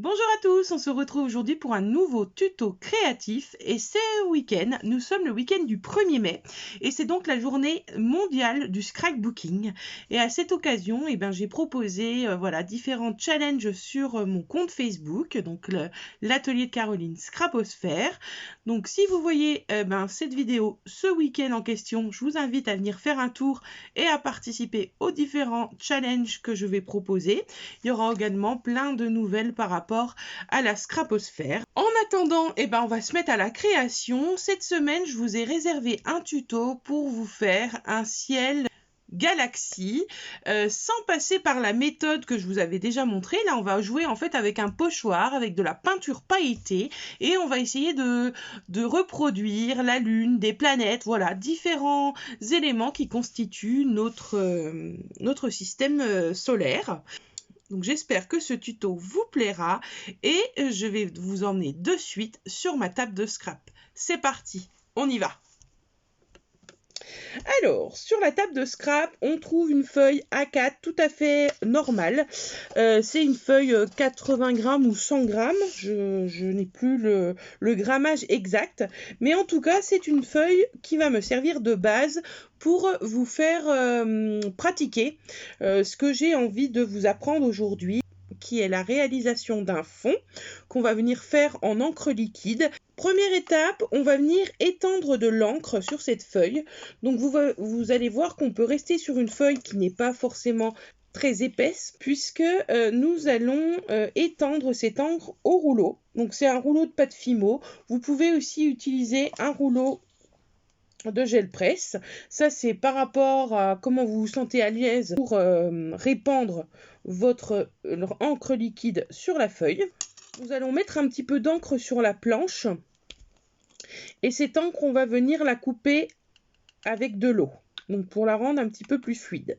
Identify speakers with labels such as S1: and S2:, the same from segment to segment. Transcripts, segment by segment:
S1: Bonjour à tous, on se retrouve aujourd'hui pour un nouveau tuto créatif et ce week-end, nous sommes le week-end du 1er mai et c'est donc la journée mondiale du scrapbooking et à cette occasion j'ai proposé différents challenges sur mon compte Facebook, donc l'atelier de Caroline Scraposphère. Donc si vous voyez cette vidéo ce week-end en question, je vous invite à venir faire un tour et à participer aux différents challenges que je vais proposer. Il y aura également plein de nouvelles par rapport à la scraposphère. En attendant, on va se mettre à la création. Cette semaine, je vous ai réservé un tuto pour vous faire un ciel galaxie sans passer par la méthode que je vous avais déjà montrée. Là, on va jouer en fait avec un pochoir, avec de la peinture pailletée et on va essayer de reproduire la lune, des planètes, voilà, différents éléments qui constituent notre système solaire. Donc j'espère que ce tuto vous plaira et je vais vous emmener de suite sur ma table de scrap. C'est parti, on y va. Alors, sur la table de scrap, on trouve une feuille A4 tout à fait normale. C'est une feuille 80 grammes ou 100 grammes. Je n'ai plus le grammage exact. Mais en tout cas, c'est une feuille qui va me servir de base pour vous faire pratiquer ce que j'ai envie de vous apprendre aujourd'hui, qui est la réalisation d'un fond qu'on va venir faire en encre liquide. Première étape, on va venir étendre de l'encre sur cette feuille. Donc vous allez voir qu'on peut rester sur une feuille qui n'est pas forcément très épaisse puisque nous allons étendre cette encre au rouleau. Donc c'est un rouleau de pâte Fimo. Vous pouvez aussi utiliser un rouleau de gel presse. Ça c'est par rapport à comment vous vous sentez à l'aise pour répandre votre encre liquide sur la feuille. Nous allons mettre un petit peu d'encre sur la planche et cette encre on va venir la couper avec de l'eau, donc pour la rendre un petit peu plus fluide.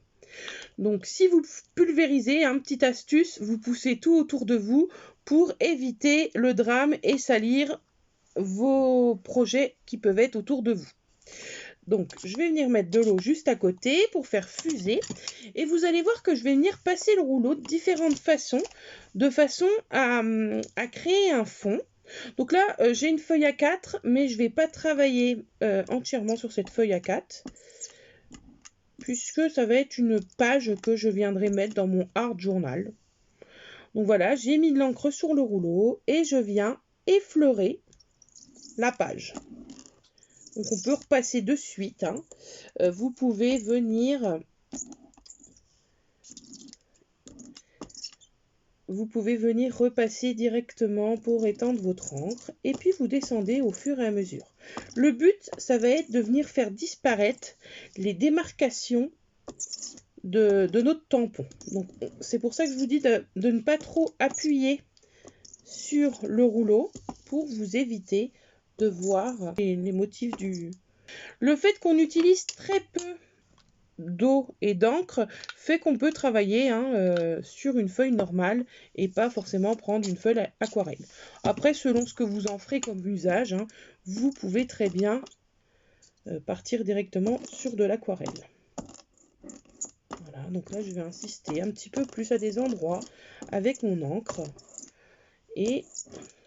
S1: Donc si vous pulvérisez, petite astuce, vous poussez tout autour de vous pour éviter le drame et salir vos projets qui peuvent être autour de vous. Donc je vais venir mettre de l'eau juste à côté pour faire fuser et vous allez voir que je vais venir passer le rouleau de différentes façons, de façon à créer un fond. Donc là j'ai une feuille A4 mais je ne vais pas travailler entièrement sur cette feuille A4 puisque ça va être une page que je viendrai mettre dans mon art journal. Donc voilà, j'ai mis de l'encre sur le rouleau et je viens effleurer la page. Donc on peut repasser de suite. Vous pouvez venir repasser directement pour étendre votre encre et puis vous descendez au fur et à mesure. Le but, ça va être de venir faire disparaître les démarcations de notre tampon. Donc c'est pour ça que je vous dis de ne pas trop appuyer sur le rouleau pour vous éviter de voir les motifs du... Le fait qu'on utilise très peu d'eau et d'encre fait qu'on peut travailler sur une feuille normale et pas forcément prendre une feuille aquarelle. Après, selon ce que vous en ferez comme usage, vous pouvez très bien partir directement sur de l'aquarelle. Voilà, donc là je vais insister un petit peu plus à des endroits avec mon encre et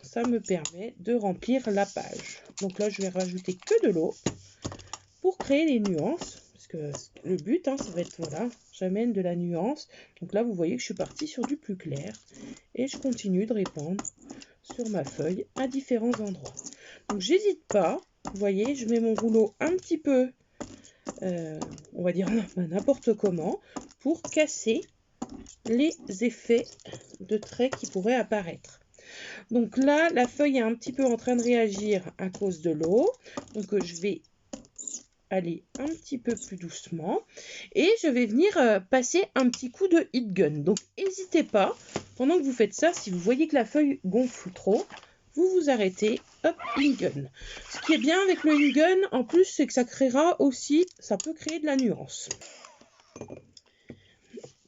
S1: ça me permet de remplir la page. Donc là je vais rajouter que de l'eau pour créer les nuances, parce que le but ça va être, voilà, j'amène de la nuance. Donc là vous voyez que je suis partie sur du plus clair et je continue de répandre sur ma feuille à différents endroits. Donc j'hésite pas, vous voyez, je mets mon rouleau un petit peu on va dire n'importe comment pour casser les effets de traits qui pourraient apparaître. Donc là la feuille est un petit peu en train de réagir à cause de l'eau, donc je vais aller un petit peu plus doucement et je vais venir passer un petit coup de heat gun. Donc n'hésitez pas, pendant que vous faites ça, si vous voyez que la feuille gonfle trop, vous vous arrêtez, hop, heat gun. Ce qui est bien avec le heat gun en plus, c'est que ça peut créer de la nuance.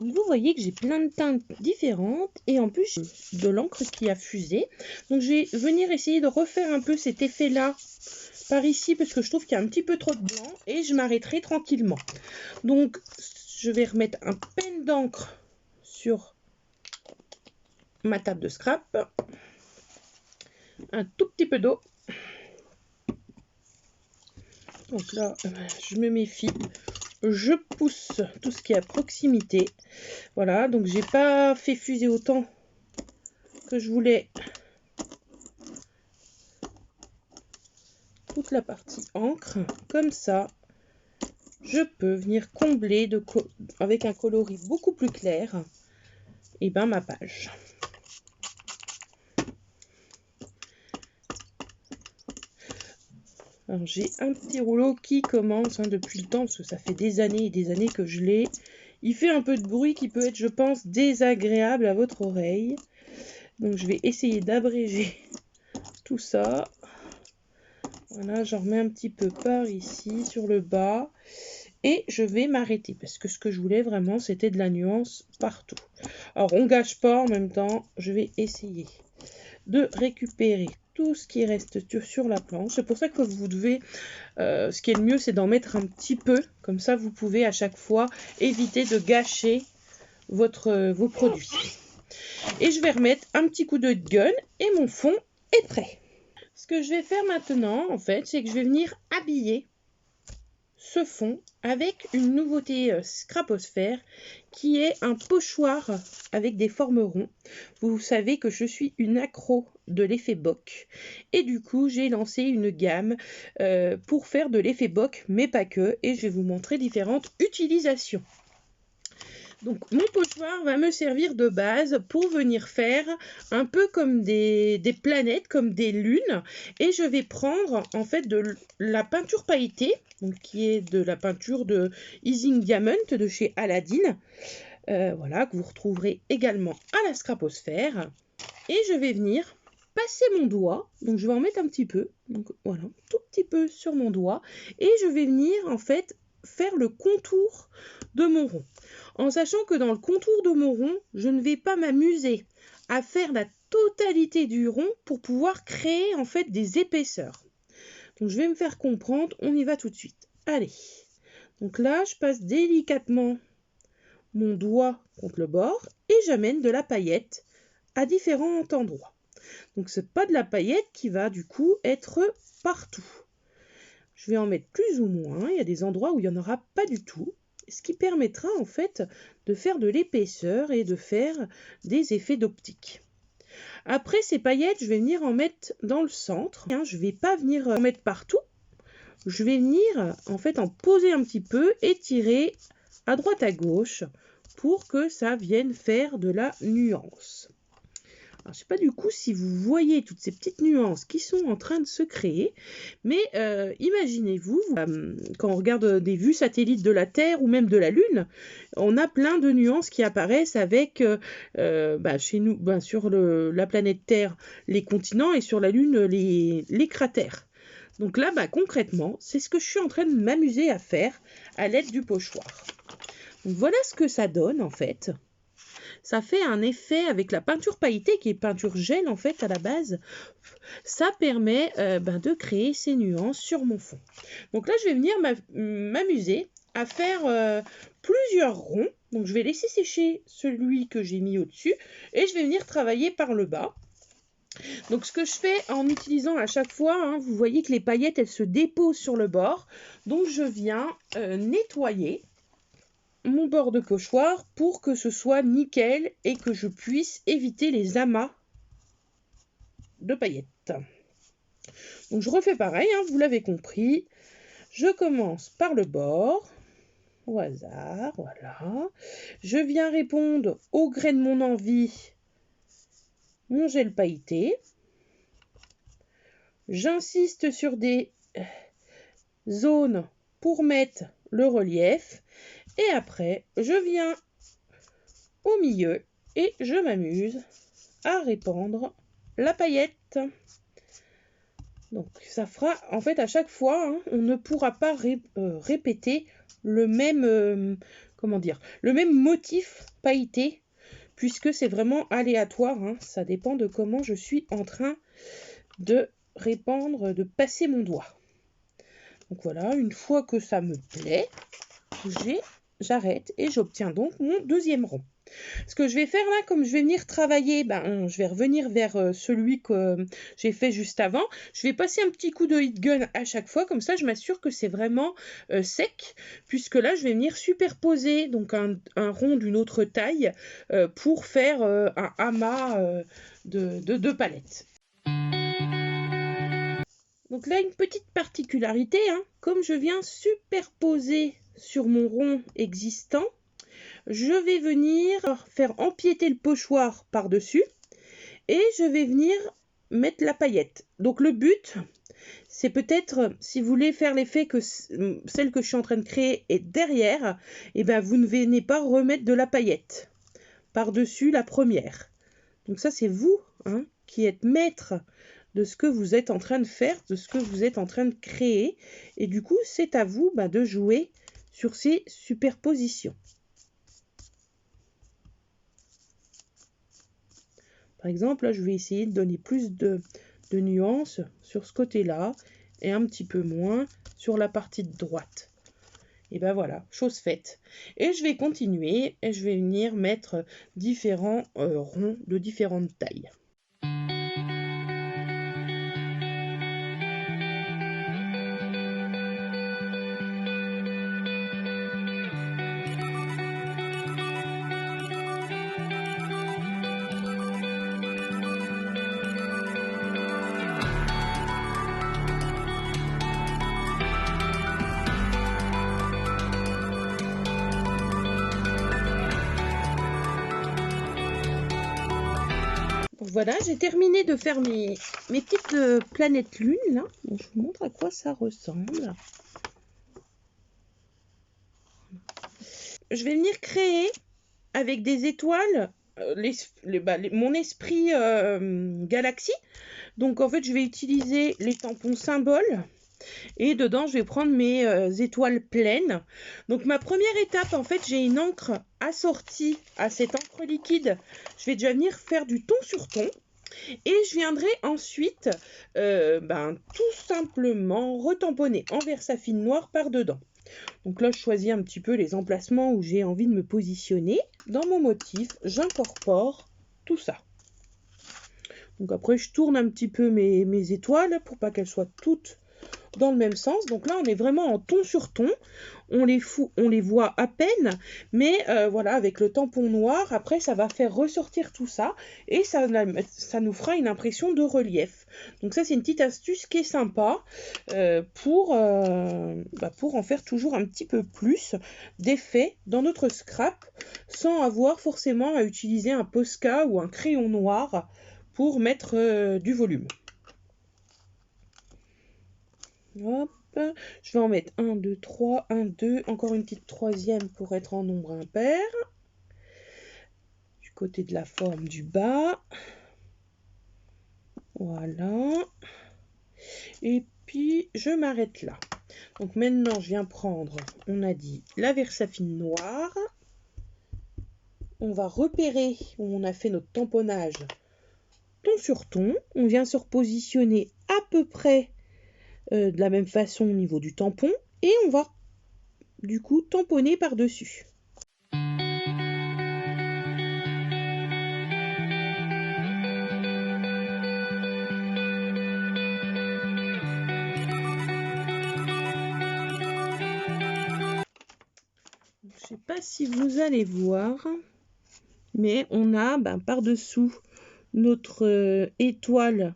S1: Vous voyez que j'ai plein de teintes différentes et en plus de l'encre qui a fusé. Donc je vais venir essayer de refaire un peu cet effet là par ici parce que je trouve qu'il y a un petit peu trop de blanc et je m'arrêterai tranquillement. Donc je vais remettre un pen d'encre sur ma table de scrap, un tout petit peu d'eau. Donc là, je me méfie, je pousse tout ce qui est à proximité. Voilà, donc j'ai pas fait fuser autant que je voulais toute la partie encre. Comme ça, je peux venir combler avec un coloris beaucoup plus clair et ben ma page. Alors j'ai un petit rouleau qui commence depuis le temps, parce que ça fait des années et des années que je l'ai. Il fait un peu de bruit qui peut être, je pense, désagréable à votre oreille. Donc je vais essayer d'abréger tout ça. Voilà, j'en remets un petit peu par ici, sur le bas. Et je vais m'arrêter, parce que ce que je voulais vraiment, c'était de la nuance partout. Alors on gâche pas, en même temps, je vais essayer de récupérer tout ce qui reste sur la planche. C'est pour ça que vous devez, ce qui est le mieux, c'est d'en mettre un petit peu. Comme ça, vous pouvez à chaque fois éviter de gâcher vos produits. Et je vais remettre un petit coup de gun et mon fond est prêt. Ce que je vais faire maintenant, en fait, c'est que je vais venir habiller ce fond avec une nouveauté Scraposphère qui est un pochoir avec des formes ronds. Vous savez que je suis une accro de l'effet boc et du coup j'ai lancé une gamme pour faire de l'effet boc mais pas que, et je vais vous montrer différentes utilisations. Donc mon pochoir va me servir de base pour venir faire un peu comme des planètes, comme des lunes. Et je vais prendre en fait de la peinture pailletée, donc qui est de la peinture de Easing Diamond de chez Aladdin. Voilà, que vous retrouverez également à la Scraposphère. Et je vais venir passer mon doigt, donc je vais en mettre un petit peu, donc voilà, tout petit peu sur mon doigt. Et je vais venir en fait faire le contour de mon rond. En sachant que dans le contour de mon rond, je ne vais pas m'amuser à faire la totalité du rond pour pouvoir créer en fait des épaisseurs. Donc je vais me faire comprendre, on y va tout de suite. Allez, donc là je passe délicatement mon doigt contre le bord et j'amène de la paillette à différents endroits. Donc c'est pas de la paillette qui va du coup être partout. Je vais en mettre plus ou moins, il y a des endroits où il n'y en aura pas du tout. Ce qui permettra en fait de faire de l'épaisseur et de faire des effets d'optique. Après ces paillettes, je vais venir en mettre dans le centre. Je ne vais pas venir en mettre partout. Je vais venir en fait en poser un petit peu et tirer à droite à gauche pour que ça vienne faire de la nuance. Alors, je ne sais pas du coup si vous voyez toutes ces petites nuances qui sont en train de se créer, mais imaginez-vous, quand on regarde des vues satellites de la Terre ou même de la Lune, on a plein de nuances qui apparaissent avec, chez nous, sur la planète Terre, les continents et sur la Lune, les cratères. Donc là, concrètement, c'est ce que je suis en train de m'amuser à faire à l'aide du pochoir. Donc voilà ce que ça donne en fait. Ça fait un effet avec la peinture pailletée qui est peinture gel en fait à la base. Ça permet de créer ces nuances sur mon fond. Donc là je vais venir m'amuser à faire plusieurs ronds. Donc je vais laisser sécher celui que j'ai mis au-dessus et je vais venir travailler par le bas. Donc ce que je fais en utilisant à chaque fois, vous voyez que les paillettes elles se déposent sur le bord. Donc je viens nettoyer mon bord de pochoir pour que ce soit nickel et que je puisse éviter les amas de paillettes. Donc je refais pareil, vous l'avez compris. Je commence par le bord, au hasard, voilà. Je viens répondre au gré de mon envie, mon gel pailleté. J'insiste sur des zones pour mettre le relief. Et après, je viens au milieu et je m'amuse à répandre la paillette. Donc ça fera, en fait, à chaque fois, on ne pourra pas répéter le même, le même motif pailleté, puisque c'est vraiment aléatoire. Ça dépend de comment je suis en train de répandre, de passer mon doigt. Donc voilà, une fois que ça me plaît, j'arrête et j'obtiens donc mon deuxième rond. Ce que je vais faire là, comme je vais venir travailler, je vais revenir vers celui que j'ai fait juste avant. Je vais passer un petit coup de heat gun à chaque fois, comme ça je m'assure que c'est vraiment sec, puisque là je vais venir superposer donc un rond d'une autre taille pour faire un amas de palettes. Donc là, une petite particularité, comme je viens superposer sur mon rond existant, je vais venir faire empiéter le pochoir par-dessus et je vais venir mettre la paillette. Donc le but, c'est peut-être, si vous voulez faire l'effet que celle que je suis en train de créer est derrière, vous ne venez pas remettre de la paillette par-dessus la première. Donc ça, c'est vous qui êtes maître de ce que vous êtes en train de faire, de ce que vous êtes en train de créer. Et du coup, c'est à vous de jouer sur ces superpositions. Par exemple, là, je vais essayer de donner plus de nuances sur ce côté-là et un petit peu moins sur la partie de droite. Et voilà, chose faite. Et je vais continuer et je vais venir mettre différents ronds de différentes tailles. Voilà, j'ai terminé de faire mes petites planètes lunes là. Donc, je vous montre à quoi ça ressemble. Je vais venir créer avec des étoiles mon esprit galaxie. Donc en fait, je vais utiliser les tampons symboles. Et dedans, je vais prendre mes étoiles pleines. Donc ma première étape, en fait, j'ai une encre assortie à cette encre liquide. Je vais déjà venir faire du ton sur ton. Et je viendrai ensuite tout simplement retamponner en Versafine noir par dedans. Donc là, je choisis un petit peu les emplacements où j'ai envie de me positionner. Dans mon motif, j'incorpore tout ça. Donc après, je tourne un petit peu mes étoiles pour pas qu'elles soient toutes dans le même sens. Donc là, on est vraiment en ton sur ton. On les voit à peine, mais voilà, avec le tampon noir, après, ça va faire ressortir tout ça et ça nous fera une impression de relief. Donc ça, c'est une petite astuce qui est sympa pour en faire toujours un petit peu plus d'effet dans notre scrap sans avoir forcément à utiliser un Posca ou un crayon noir pour mettre du volume. Hop, je vais en mettre 1, 2, 3, 1, 2, encore une petite troisième pour être en nombre impair. Du côté de la forme du bas. Voilà. Et puis, je m'arrête là. Donc maintenant, je viens prendre, on a dit, la Versafine noire. On va repérer où on a fait notre tamponnage ton sur ton. On vient se repositionner à peu près de la même façon au niveau du tampon et on va du coup tamponner par dessus. Je sais pas si vous allez voir, mais on a par dessous notre étoile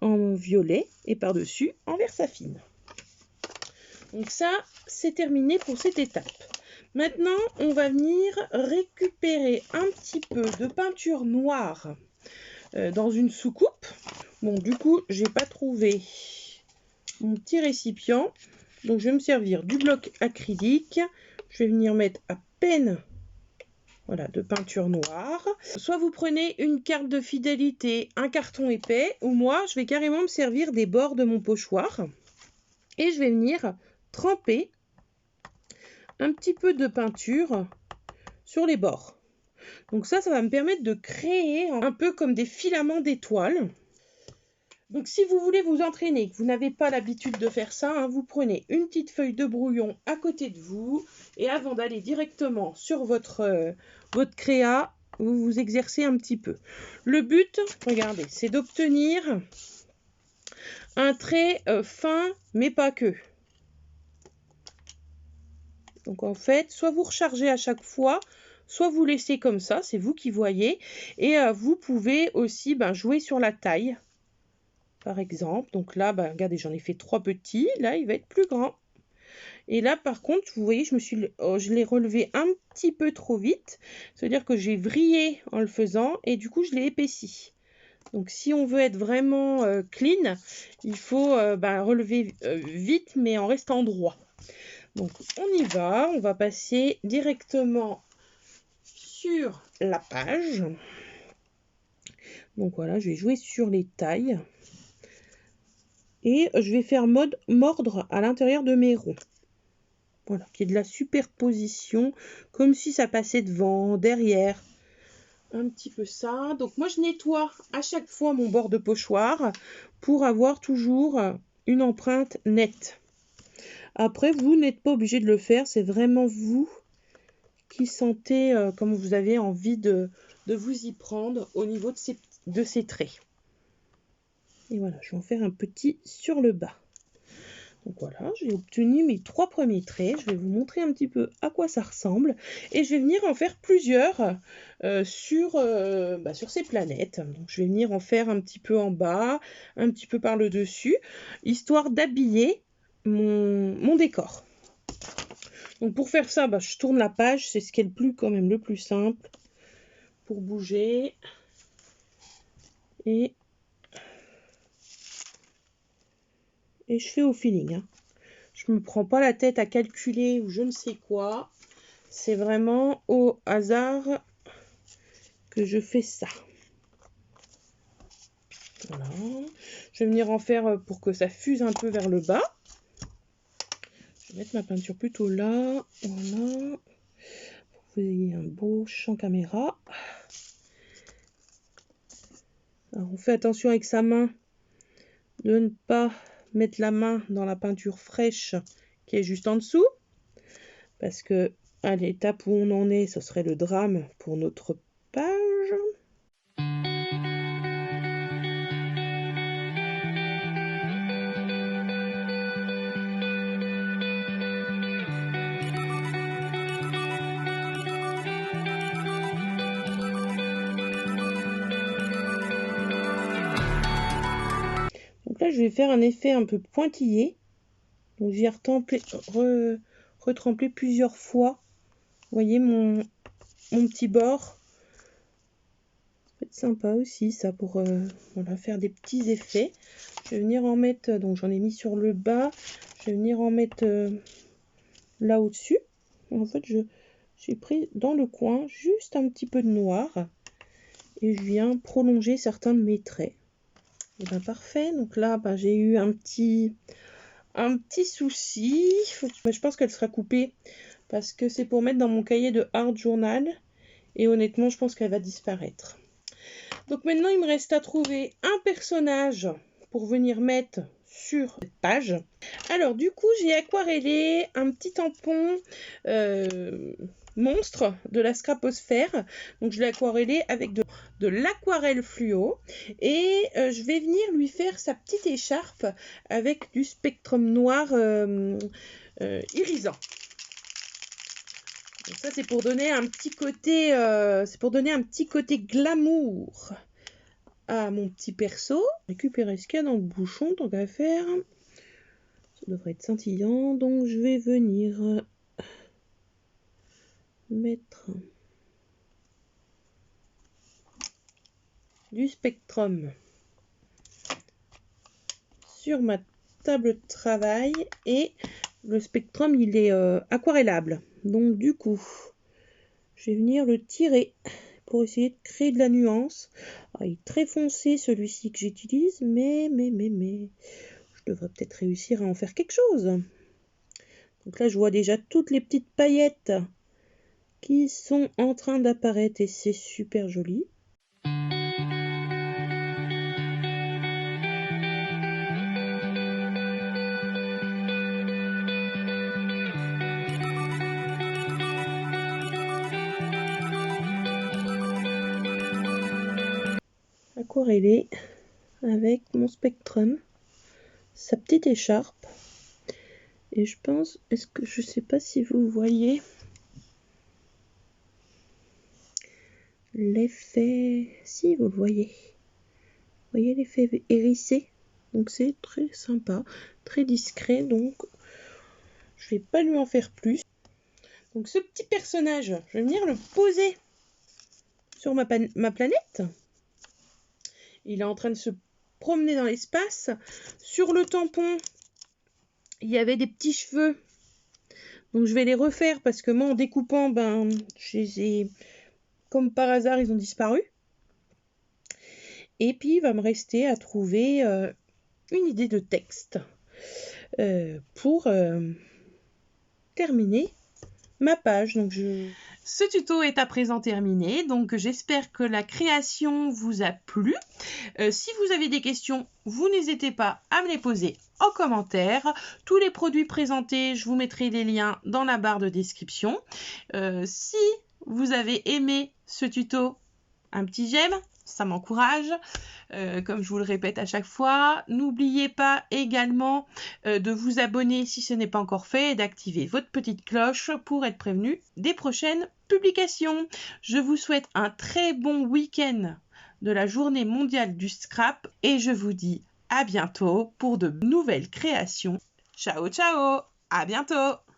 S1: en violet et par-dessus en Versafine. Donc ça, c'est terminé pour cette étape. Maintenant, on va venir récupérer un petit peu de peinture noire dans une soucoupe. Bon, du coup, j'ai pas trouvé mon petit récipient. Donc, je vais me servir du bloc acrylique. Je vais venir mettre à peine de peinture noire. Soit vous prenez une carte de fidélité, un carton épais, ou moi, je vais carrément me servir des bords de mon pochoir. Et je vais venir tremper un petit peu de peinture sur les bords. Donc ça va me permettre de créer un peu comme des filaments d'étoiles. Donc si vous voulez vous entraîner, que vous n'avez pas l'habitude de faire ça, hein, vous prenez une petite feuille de brouillon à côté de vous et avant d'aller directement sur votre créa, vous vous exercez un petit peu. Le but, regardez, c'est d'obtenir un trait fin, mais pas que. Donc en fait, soit vous rechargez à chaque fois, soit vous laissez comme ça, c'est vous qui voyez. Et vous pouvez aussi jouer sur la taille. Par exemple, donc là, regardez, j'en ai fait 3 petits. Là, il va être plus grand. Et là, par contre, vous voyez, je l'ai relevé un petit peu trop vite. C'est-à-dire que j'ai vrillé en le faisant et du coup, je l'ai épaissi. Donc, si on veut être vraiment clean, il faut relever vite, mais en restant droit. Donc, on y va. On va passer directement sur la page. Donc, voilà, je vais jouer sur les tailles. Et je vais faire mode mordre à l'intérieur de mes ronds. Voilà, qui est de la superposition, comme si ça passait devant, derrière. Un petit peu ça. Donc moi, je nettoie à chaque fois mon bord de pochoir pour avoir toujours une empreinte nette. Après, vous n'êtes pas obligé de le faire. C'est vraiment vous qui sentez comme vous avez envie de vous y prendre au niveau de ces traits. Et voilà, je vais en faire un petit sur le bas. Donc voilà, j'ai obtenu mes 3 premiers traits. Je vais vous montrer un petit peu à quoi ça ressemble. Et je vais venir en faire plusieurs sur ces planètes. Donc je vais venir en faire un petit peu en bas, un petit peu par le dessus, histoire d'habiller mon décor. Donc pour faire ça, je tourne la page. C'est ce qui est le plus simple pour bouger. Et je fais au feeling. Hein. Je ne me prends pas la tête à calculer ou je ne sais quoi. C'est vraiment au hasard que je fais ça. Voilà. Je vais venir en faire pour que ça fuse un peu vers le bas. Je vais mettre ma peinture plutôt là. Voilà. Pour que vous ayez un beau champ caméra. Alors, on fait attention avec sa main de ne pas mettre la main dans la peinture fraîche qui est juste en dessous. Parce que à l'étape où on en est, ce serait le drame pour notre page. Donc là, je vais faire un effet un peu pointillé. Donc j'ai retrempé plusieurs fois. Vous voyez mon petit bord. Ça peut être sympa aussi ça pour faire des petits effets. Je vais venir en mettre, donc j'en ai mis sur le bas. Je vais venir en mettre là au-dessus. En fait, j'ai pris dans le coin juste un petit peu de noir. Et je viens prolonger certains de mes traits. Et parfait. Donc là, j'ai eu un petit souci. Je pense qu'elle sera coupée parce que c'est pour mettre dans mon cahier de art journal. Et honnêtement, je pense qu'elle va disparaître. Donc maintenant, il me reste à trouver un personnage pour venir mettre sur cette page. Alors du coup, j'ai aquarellé un petit tampon monstre de la scraposphère. Donc je l'ai aquarellé avec de l'aquarelle fluo. Et je vais venir lui faire sa petite écharpe avec du spectrum noir irisant. Donc ça c'est pour donner un petit côté glamour à mon petit perso. Récupérer ce qu'il y a dans le bouchon tant qu'à faire. Ça devrait être scintillant, donc je vais venir mettre du spectrum sur ma table de travail et le spectrum il est aquarellable, donc du coup je vais venir le tirer pour essayer de créer de la nuance. Alors, il est très foncé celui-ci que j'utilise, mais je devrais peut-être réussir à en faire quelque chose. Donc là je vois déjà toutes les petites paillettes qui sont en train d'apparaître et c'est super joli. aquarellé avec mon Spectrum, sa petite écharpe. Et je pense, je sais pas si vous voyez l'effet, si vous le voyez. Vous voyez l'effet hérissé? Donc c'est très sympa, très discret, donc je vais pas lui en faire plus. Donc ce petit personnage, je vais venir le poser sur ma planète. Il est en train de se promener dans l'espace. Sur le tampon, il y avait des petits cheveux. Donc je vais les refaire parce que moi en découpant, je les ai, comme par hasard, ils ont disparu. Et puis il va me rester à trouver une idée de texte pour terminer ma page. Donc ce tuto est à présent terminé, donc j'espère que la création vous a plu. Si vous avez des questions, vous n'hésitez pas à me les poser en commentaire. Tous les produits présentés, je vous mettrai les liens dans la barre de description. Si vous avez aimé ce tuto, un petit j'aime, ça m'encourage, comme je vous le répète à chaque fois. N'oubliez pas également de vous abonner si ce n'est pas encore fait et d'activer votre petite cloche pour être prévenu des prochaines publications. Je vous souhaite un très bon week-end de la journée mondiale du scrap et je vous dis à bientôt pour de nouvelles créations. Ciao, ciao, à bientôt!